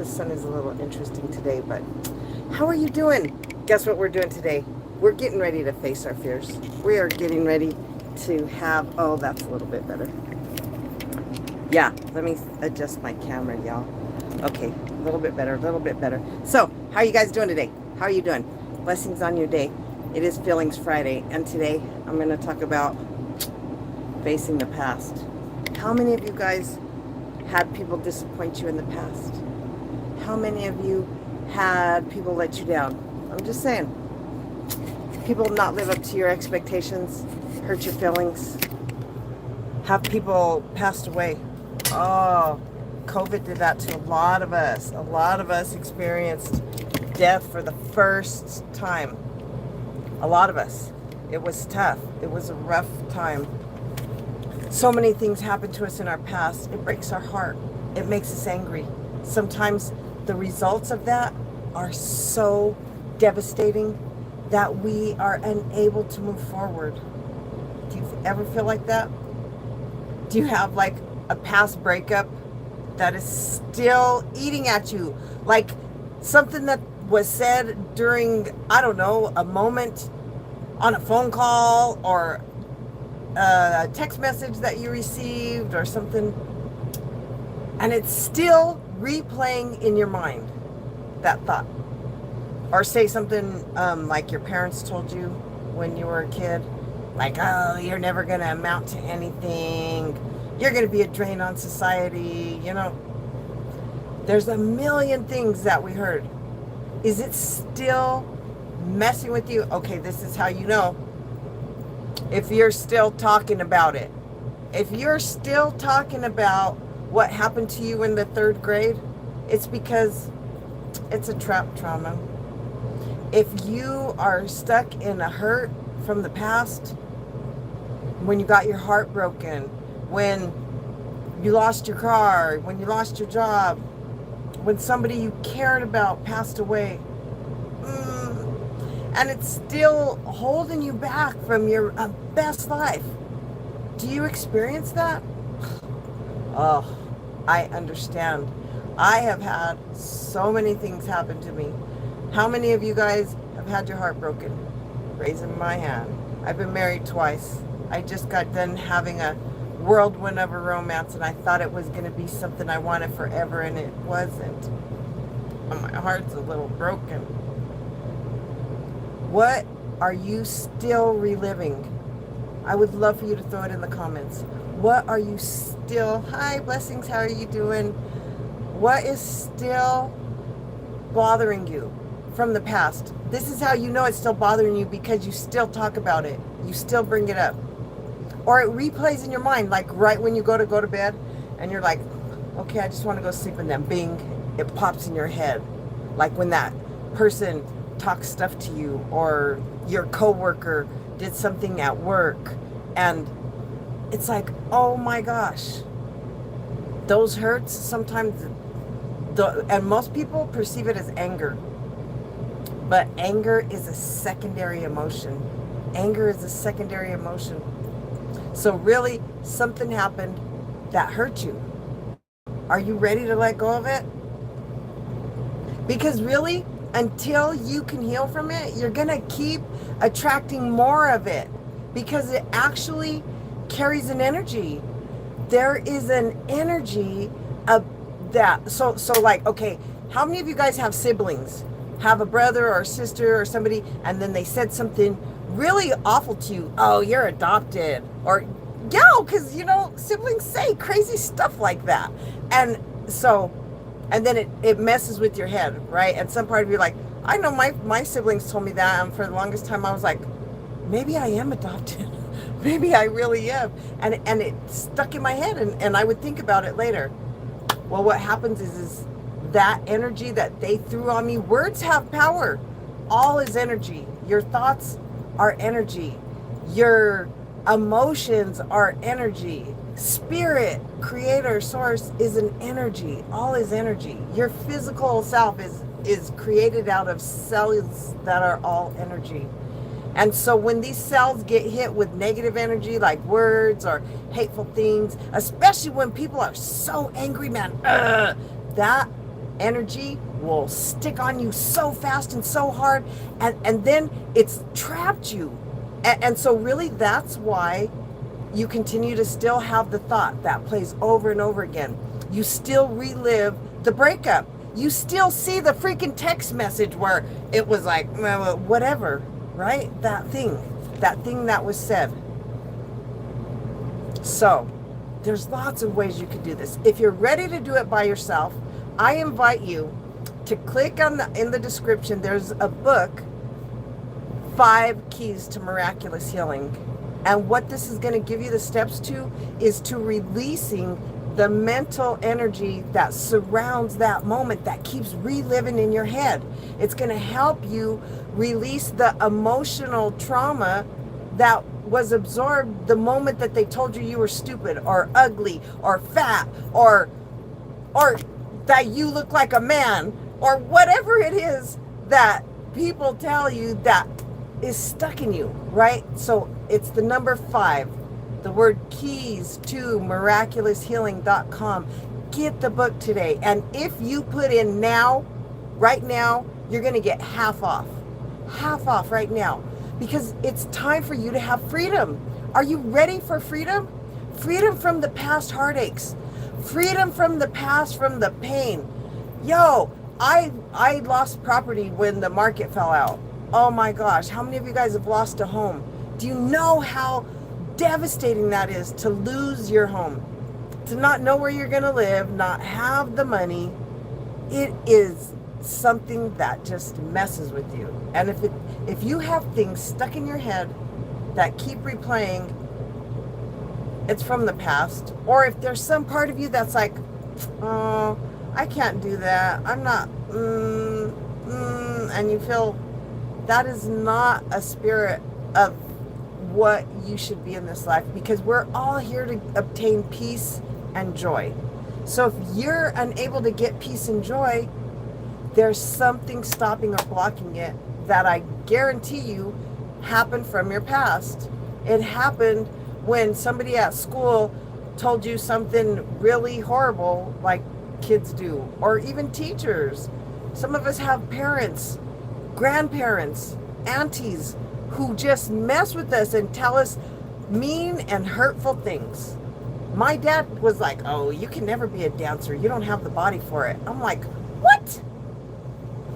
sun is a little interesting today, but how are you doing? Guess what we're doing today? We're getting ready to face our fears. We are getting ready to have, oh, that's a little bit better. Yeah, let me adjust my camera, y'all. Okay, a little bit better, a little bit better. So, how are you guys doing today? How are you doing? Blessings on your day. It is Feelings Friday, and today I'm going to talk about facing the past. How many of you guys had people disappoint you in the past? How many of you had people let you down? I'm just saying. People not live up to your expectations, hurt your feelings. Have people passed away. Oh, COVID did that to a lot of us. A lot of us experienced death for the first time. A lot of us. It was tough. It was a rough time. So many things happen to us in our past. It breaks our heart. It makes us angry. Sometimes the results of that are so devastating that we are unable to move forward. Do you ever feel like that? Do you have like a past breakup that is still eating at you? Like something that was said during, I don't know, a moment on a phone call or a text message that you received or something, and it's still replaying in your mind, that thought. Or say something like your parents told you when you were a kid, like, oh, you're never going to amount to anything, you're going to be a drain on society, you know. There's a million things that we heard. Is it still messing with you? Okay, this is how you know. If you're still talking about it, if you're still talking about what happened to you in the 3rd grade, it's because it's a trap trauma. If you are stuck in a hurt from the past, when you got your heart broken, when you lost your car, when you lost your job, when somebody you cared about passed away, and it's still holding you back from your best life. Do you experience that? Oh, I understand. I have had so many things happen to me. How many of you guys have had your heart broken? Raising my hand. I've been married twice. I just got done having a whirlwind of a romance, and I thought it was going to be something I wanted forever, and it wasn't. And my heart's a little broken. What are you still reliving? I would love for you to throw it in the comments. What are you still, hi, blessings, how are you doing? What is still bothering you from the past? This is how you know it's still bothering you, because you still talk about it. You still bring it up. Or it replays in your mind, like right when you go to bed, and you're like, okay, I just want to go sleep, and then bing, it pops in your head. Like when that person talks stuff to you, or your coworker did something at work, and it's like, oh my gosh, those hurts sometimes, and most people perceive it as anger, but anger is a secondary emotion. Anger is a secondary emotion. So really, something happened that hurt you. Are you ready to let go of it? Because really, until you can heal from it, you're going to keep attracting more of it, because it actually carries an energy. There is an energy of that. So like, okay, how many of you guys have siblings? Have a brother or sister or somebody, and then they said something really awful to you. Oh, you're adopted. Or, yeah, because, you know, siblings say crazy stuff like that. And so, and then it messes with your head, right? And some part of you like, I know my siblings told me that, and for the longest time I was like, maybe I am adopted. Maybe I really am. And it stuck in my head, and I would think about it later. Well, what happens is that energy that they threw on me, words have power. All is energy. Your thoughts are energy. Your emotions are energy. Spirit, creator, source is an energy. All is energy. Your physical self is created out of cells that are all energy. And so when these cells get hit with negative energy, like words or hateful things, especially when people are so angry, man, that energy will stick on you so fast and so hard, and then it's trapped you. And so really that's why you continue to still have the thought that plays over and over again. You still relive the breakup. You still see the freaking text message where it was like, well, whatever, right? That thing that was said. So there's lots of ways you could do this. If you're ready to do it by yourself, I invite you to click on in the description. There's a book, 5 Keys to Miraculous Healing. And what this is going to give you the steps to is to releasing the mental energy that surrounds that moment that keeps reliving in your head. It's going to help you release the emotional trauma that was absorbed the moment that they told you you were stupid or ugly or fat or that you look like a man or whatever it is that people tell you that is stuck in you, right? So it's the number 5, the word keys to miraculoushealing.com. Get the book today. And if you put in now, right now, you're going to get half off right now, because it's time for you to have freedom. Are you ready for freedom? Freedom from the past heartaches, freedom from the past, from the pain. Yo, I lost property when the market fell out. Oh my gosh, how many of you guys have lost a home? Do you know how devastating that is to lose your home? To not know where you're going to live, not have the money. It is something that just messes with you. And if you have things stuck in your head that keep replaying, it's from the past. Or if there's some part of you that's like, oh, I can't do that, I'm not, and you feel that is not a spirit of what you should be in this life, because we're all here to obtain peace and joy. So if you're unable to get peace and joy, there's something stopping or blocking it that I guarantee you happened from your past. It happened when somebody at school told you something really horrible, like kids do, or even teachers. Some of us have parents, grandparents, aunties who just mess with us and tell us mean and hurtful things. My dad was like, oh, you can never be a dancer. You don't have the body for it. I'm like, what?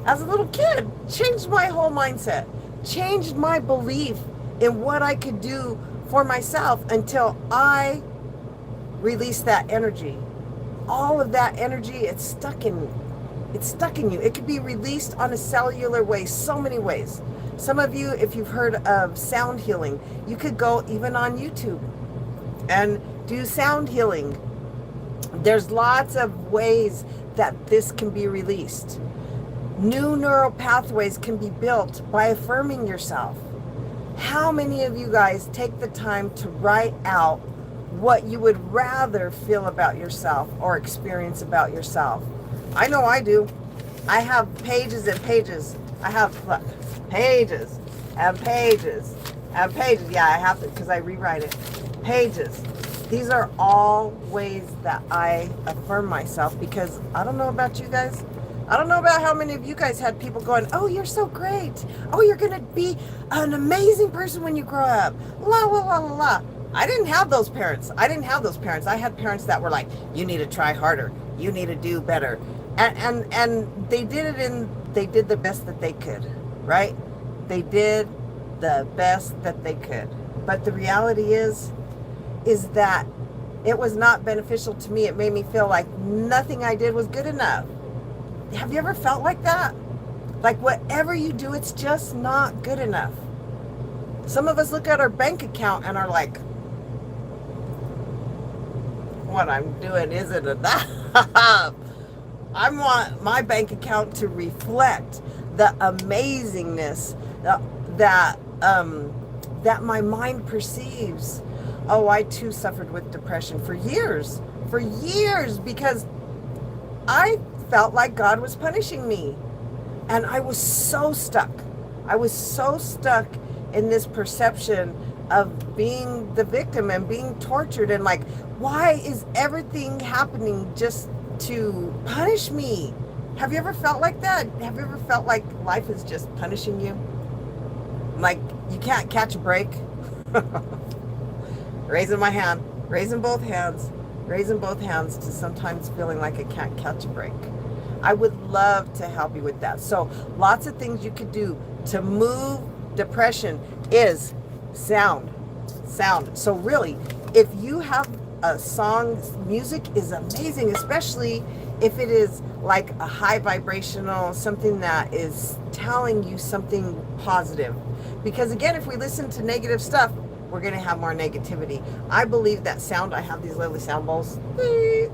As a little kid, changed my whole mindset, changed my belief in what I could do for myself until I released that energy. All of that energy, it's stuck in you. It could be released on a cellular way, so many ways. Some of you, if you've heard of sound healing, you could go even on YouTube and do sound healing. There's lots of ways that this can be released. New neural pathways can be built by affirming yourself. How many of you guys take the time to write out what you would rather feel about yourself or experience about yourself? I know I do. I have pages and pages. I have pages and pages and pages. Yeah, I have to, because I rewrite it. Pages. These are all ways that I affirm myself, because I don't know about you guys. I don't know about how many of you guys had people going, oh, you're so great. Oh, you're going to be an amazing person when you grow up. La, la, la, la, la. I didn't have those parents. I had parents that were like, you need to try harder. You need to do better. And they did it they did the best that they could, right? They did the best that they could. But the reality is that it was not beneficial to me. It made me feel like nothing I did was good enough. Have you ever felt like that? Like whatever you do, it's just not good enough. Some of us look at our bank account and are like, what I'm doing isn't enough. I want my bank account to reflect the amazingness that my mind perceives. Oh, I too suffered with depression for years, because I felt like God was punishing me. And I was so stuck. In this perception of being the victim and being tortured, and like, why is everything happening just to punish me? Have you ever felt like that? Have you ever felt like life is just punishing you? Like you can't catch a break? Raising my hand, raising both hands, raising both hands to sometimes feeling like I can't catch a break. I would love to help you with that. So lots of things you could do to move depression is sound. So really, if you have a song, music is amazing, especially if it is like a high vibrational, something that is telling you something positive. Because again, if we listen to negative stuff, we're going to have more negativity. I believe that sound, I have these lovely sound bowls. Did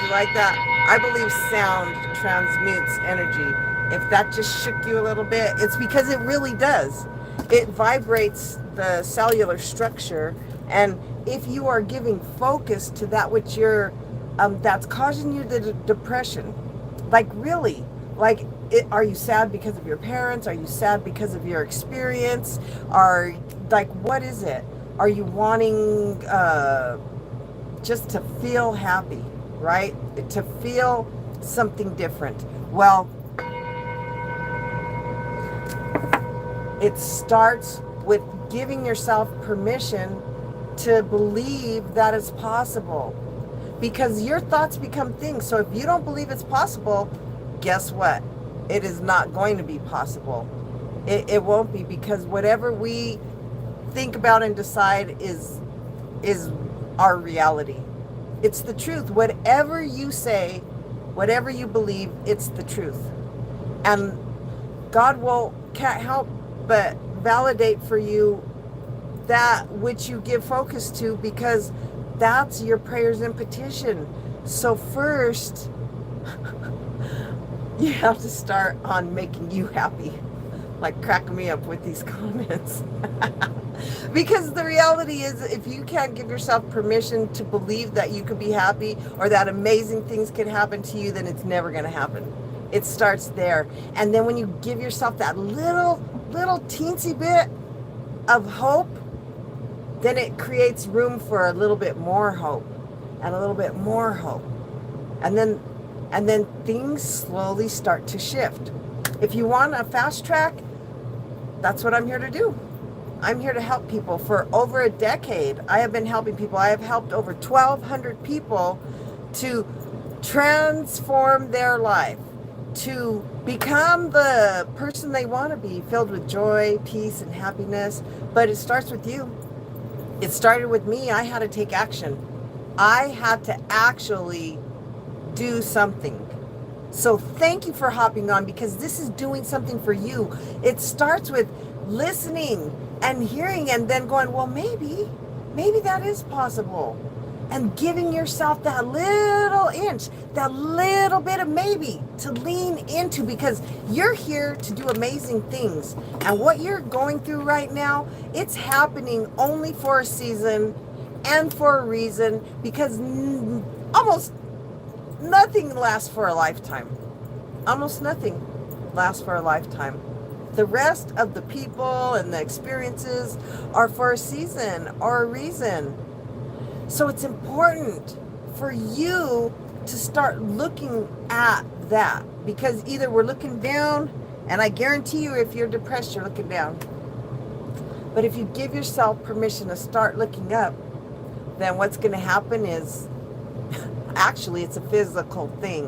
you like that? I believe sound transmutes energy. If that just shook you a little bit, it's because it really does. It vibrates the cellular structure, and if you are giving focus to that which you're that's causing you the depression, like really, like are you sad because of your parents? Are you sad because of your experience? Are like, what is it? Are you wanting just to feel happy, right? To feel something different. Well, it starts with giving yourself permission to believe that it's possible, because your thoughts become things. So if you don't believe it's possible, guess what? It is not going to be possible. It won't be, because whatever we think about and decide is our reality. It's the truth. Whatever you say, whatever you believe, it's the truth. And God can't help but validate for you that which you give focus to, because that's your prayers and petition. So first, you have to start on making you happy. Like cracking me up with these comments. Because the reality is, if you can't give yourself permission to believe that you could be happy or that amazing things could happen to you, then it's never going to happen. It starts there. And then when you give yourself that little teensy bit of hope, then it creates room for a little bit more hope and a little bit more hope. And then things slowly start to shift. If you want a fast track, that's what I'm here to do. I'm here to help people. For over a decade, I have been helping people. I have helped over 1,200 people to transform their life, to become the person they want to be, filled with joy, peace, and happiness. But it starts with you. It started with me. I had to take action. I had to actually do something. So thank you for hopping on, because this is doing something for you. It starts with listening and hearing, and then going, well, maybe that is possible. And giving yourself that little inch, that little bit of maybe to lean into, because you're here to do amazing things. And what you're going through right now, it's happening only for a season and for a reason, because almost nothing lasts for a lifetime. Almost nothing lasts for a lifetime. The rest of the people and the experiences are for a season or a reason. So it's important for you to start looking at that, because either we're looking down, and I guarantee you if you're depressed, you're looking down. But if you give yourself permission to start looking up, then what's going to happen is, actually, it's a physical thing.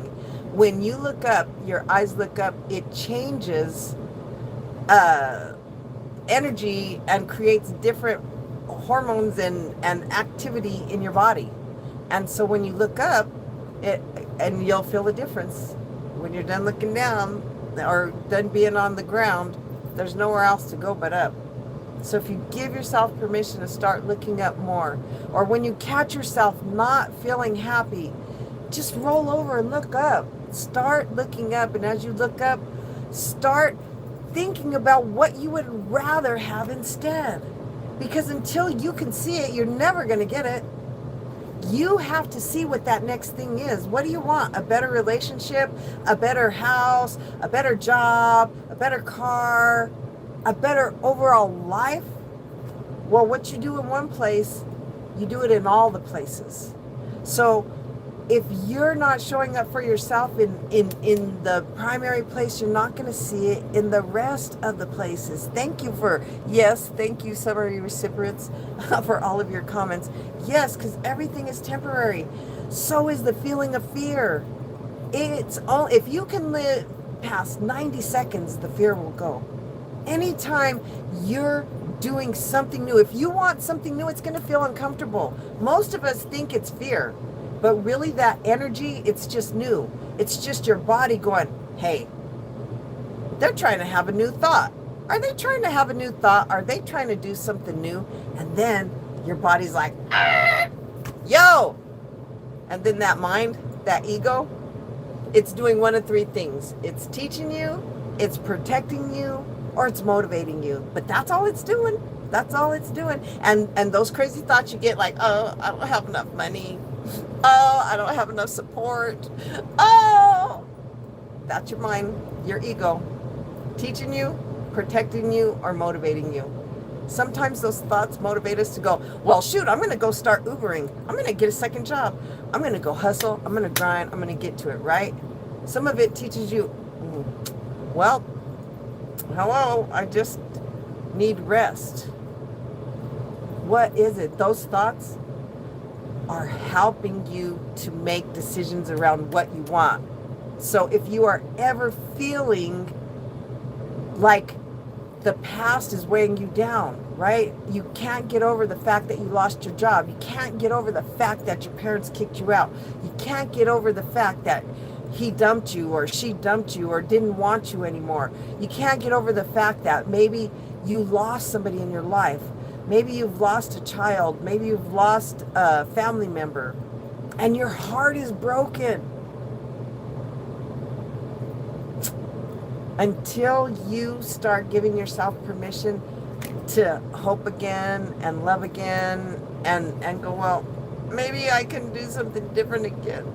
When you look up, your eyes look up, it changes energy and creates different hormones and activity in your body. And so when you look up, and you'll feel the difference. When you're done looking down or done being on the ground, there's nowhere else to go but up. So if you give yourself permission to start looking up more, or when you catch yourself not feeling happy, just roll over and look up. Start looking up, and as you look up, start thinking about what you would rather have instead. Because until you can see it, you're never going to get it. You have to see what that next thing is. What do you want? A better relationship, a better house, a better job, a better car, a better overall life? Well, what you do in one place, you do it in all the places. So if you're not showing up for yourself in the primary place, you're not going to see it in the rest of the places. Thank you thank you, summary recipients, for all of your comments. Yes, because everything is temporary. So is the feeling of fear. If you can live past 90 seconds, the fear will go. Anytime you're doing something new, if you want something new, it's going to feel uncomfortable. Most of us think it's fear. But really that energy, it's just new. It's just your body going, hey, they're trying to have a new thought. Are they trying to have a new thought? Are they trying to do something new? And then your body's like, yo. And then that mind, that ego, it's doing one of three things. It's teaching you, it's protecting you, or it's motivating you. But that's all it's doing. That's all it's doing. And those crazy thoughts you get like, oh, I don't have enough money. Oh, I don't have enough support. Oh, that's your mind, your ego, teaching you, protecting you, or motivating you. Sometimes those thoughts motivate us to go, well, shoot, I'm going to go start Ubering. I'm going to get a second job. I'm going to go hustle. I'm going to grind. I'm going to get to it, right? Some of it teaches you, well, hello, I just need rest. What is it? Those thoughts are helping you to make decisions around what you want. So if you are ever feeling like the past is weighing you down, right? You can't get over the fact that you lost your job. You can't get over the fact that your parents kicked you out. You can't get over the fact that he dumped you or she dumped you or didn't want you anymore. You can't get over the fact that maybe you lost somebody in your life. Maybe you've lost a child. Maybe you've lost a family member. And your heart is broken. Until you start giving yourself permission to hope again and love again and go, well, maybe I can do something different again.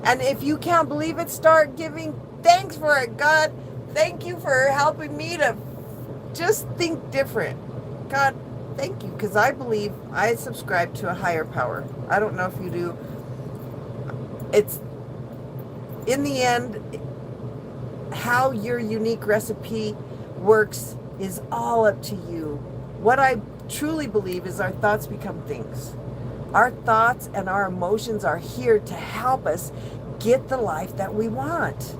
And if you can't believe it, start giving thanks for it. God, thank you for helping me to just think different. God, thank you, because I believe I subscribe to a higher power. I don't know if you do. It's, in the end, how your unique recipe works is all up to you. What I truly believe is our thoughts become things. Our thoughts and our emotions are here to help us get the life that we want.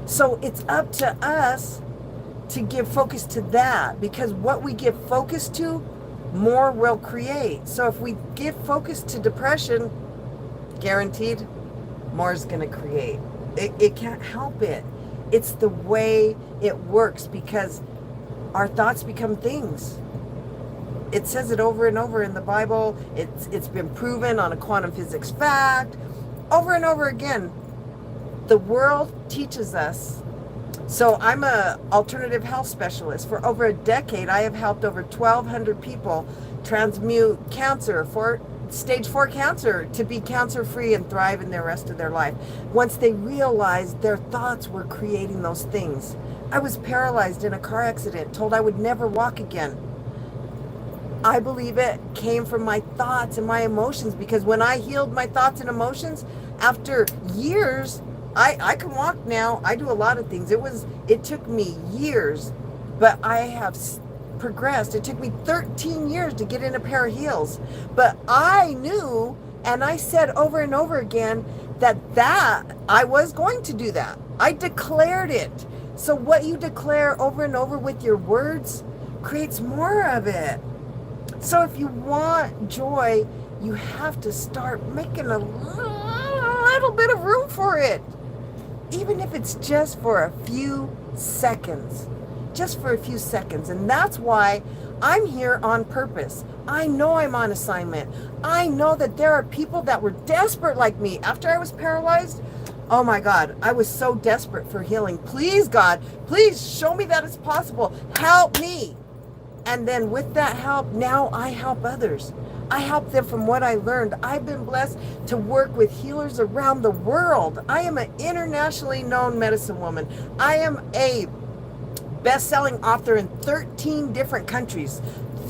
So it's up to us to give focus to that, because what we give focus to, more will create. So if we give focus to depression, guaranteed, more is going to create. It can't help it. It's the way it works, because our thoughts become things. It says it over and over in the Bible. It's been proven on a quantum physics fact over and over again. The world teaches us. So I'm a alternative health specialist. For over a decade, I have helped over 1,200 people transmute cancer for stage 4 cancer to be cancer-free and thrive in the rest of their life. Once they realized their thoughts were creating those things. I was paralyzed in a car accident, told I would never walk again. I believe it came from my thoughts and my emotions, because when I healed my thoughts and emotions, after years, I can walk now. I do a lot of things. It took me years, but I have progressed. It took me 13 years to get in a pair of heels. But I knew, and I said over and over again, that I was going to do that. I declared it. So what you declare over and over with your words creates more of it. So if you want joy, you have to start making a little bit of room for it. Even if it's just for a few seconds. Just for a few seconds. And that's why I'm here on purpose. I know I'm on assignment. I know that there are people that were desperate like me. After I was paralyzed, oh my God, I was so desperate for healing. Please, God, please show me that it's possible. Help me. And then with that help, now I help others. I help them from what I learned. I've been blessed to work with healers around the world. I am an internationally known medicine woman. I am a best-selling author in 13 different countries.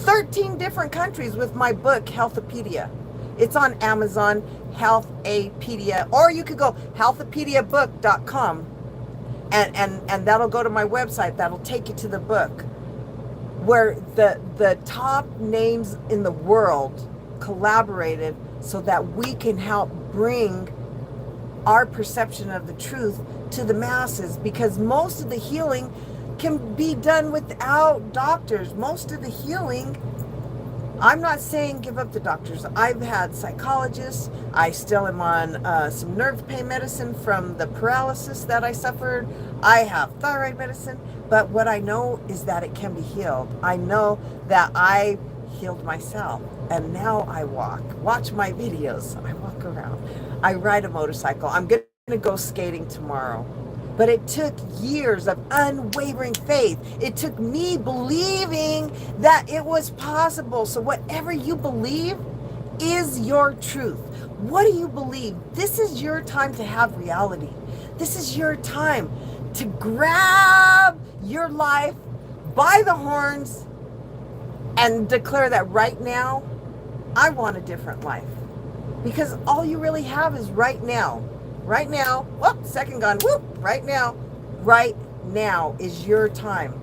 13 different countries with my book, Healthopedia. It's on Amazon, Healthapedia, or you could go healthapediabook.com, and that'll go to my website. That'll take you to the book, where the top names in the world collaborated so that we can help bring our perception of the truth to the masses, because most of the healing can be done without doctors. Most of the healing, I'm not saying give up the doctors. I've had psychologists. I still am on some nerve pain medicine from the paralysis that I suffered. I have thyroid medicine. But what I know is that it can be healed. I know that I healed myself. And now I walk. Watch my videos. I walk around. I ride a motorcycle. I'm going to go skating tomorrow. But it took years of unwavering faith. It took me believing that it was possible. So whatever you believe is your truth. What do you believe? This is your time to have reality. This is your time to grab your life by the horns and declare that right now, I want a different life. Because all you really have is right now. Right now, whoop, second gone, whoop, right now. Right now is your time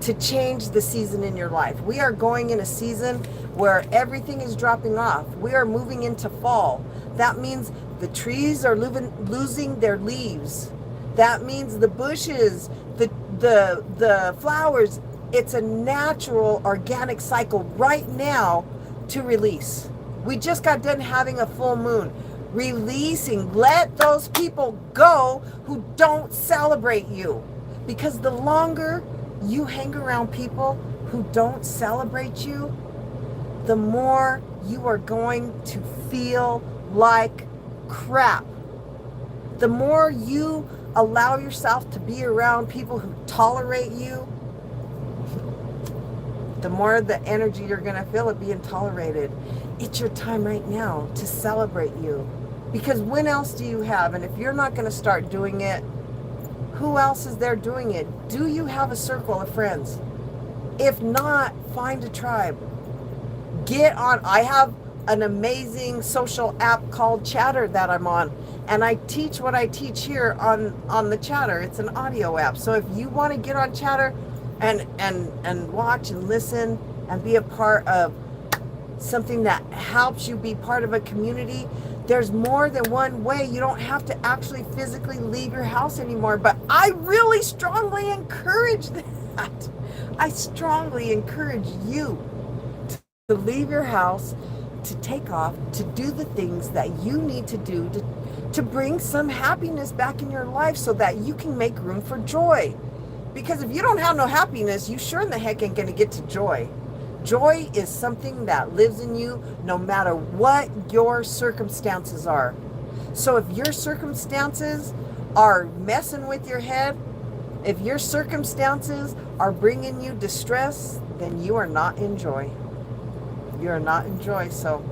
to change the season in your life. We are going in a season where everything is dropping off. We are moving into fall. That means the trees are losing their leaves. That means the bushes, the flowers, it's a natural organic cycle right now to release. We just got done having a full moon. Releasing, let those people go who don't celebrate you. Because the longer you hang around people who don't celebrate you, the more you are going to feel like crap. The more you allow yourself to be around people who tolerate you, the more the energy you're going to feel of being tolerated. It's your time right now to celebrate you. Because when else do you have? And if you're not going to start doing it, who else is there doing it? Do you have a circle of friends? If not, find a tribe. Get on. I have an amazing social app called Chatter that I'm on. And I teach what I teach here on the Chatter. It's an audio app. So if you want to get on Chatter and watch and listen and be a part of something that helps you be part of a community, there's more than one way. You don't have to actually physically leave your house anymore. But I really strongly encourage that. I strongly encourage you to leave your house, to take off, to do the things that you need to do to bring some happiness back in your life so that you can make room for joy. Because if you don't have no happiness, you sure in the heck ain't going to get to joy. Joy is something that lives in you no matter what your circumstances are. So if your circumstances are messing with your head, if your circumstances are bringing you distress, then you are not in joy. You are not in joy. So,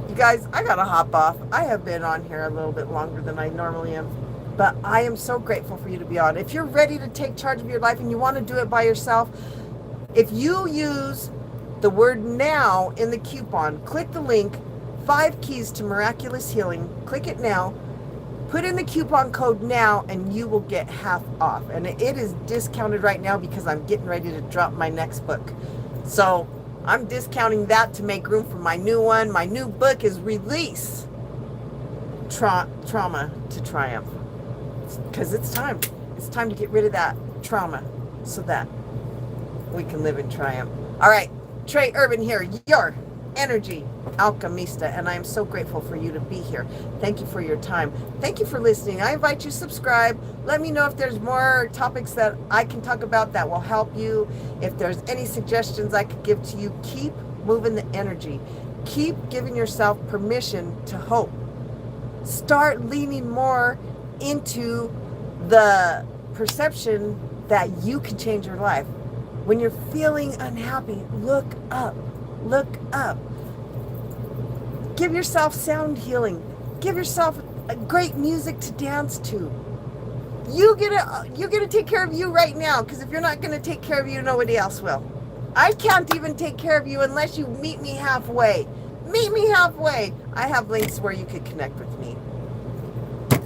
you guys, I gotta hop off. I have been on here a little bit longer than I normally am. But I am so grateful for you to be on. If you're ready to take charge of your life and you want to do it by yourself, if you use the word now in the coupon, click the link, 5 Keys to Miraculous Healing. Click it now. Put in the coupon code now and you will get half off. And it is discounted right now because I'm getting ready to drop my next book. So I'm discounting that to make room for my new one. My new book is Release Trauma to Triumph. Because it's time. It's time to get rid of that trauma so that we can live in triumph. All right, Trey Urban here, your Energy Alchemista, and I am so grateful for you to be here. Thank you for your time. Thank you for listening. I invite you to subscribe. Let me know if there's more topics that I can talk about that will help you. If there's any suggestions I could give to you, keep moving the energy. Keep giving yourself permission to hope. Start leaning more into the perception that you can change your life. When you're feeling unhappy, look up. Look up. Give yourself sound healing. Give yourself a great music to dance to. You get to take care of you right now, because if you're not going to take care of you, nobody else will. I can't even take care of you unless you meet me halfway. Meet me halfway. I have links where you could connect with me.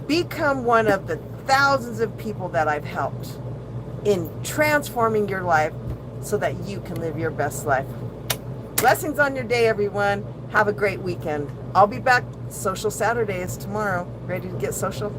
Become one of the thousands of people that I've helped in transforming your life so that you can live your best life. Blessings on your day, everyone. Have a great weekend. I'll be back. Social Saturday is tomorrow. Ready to get social?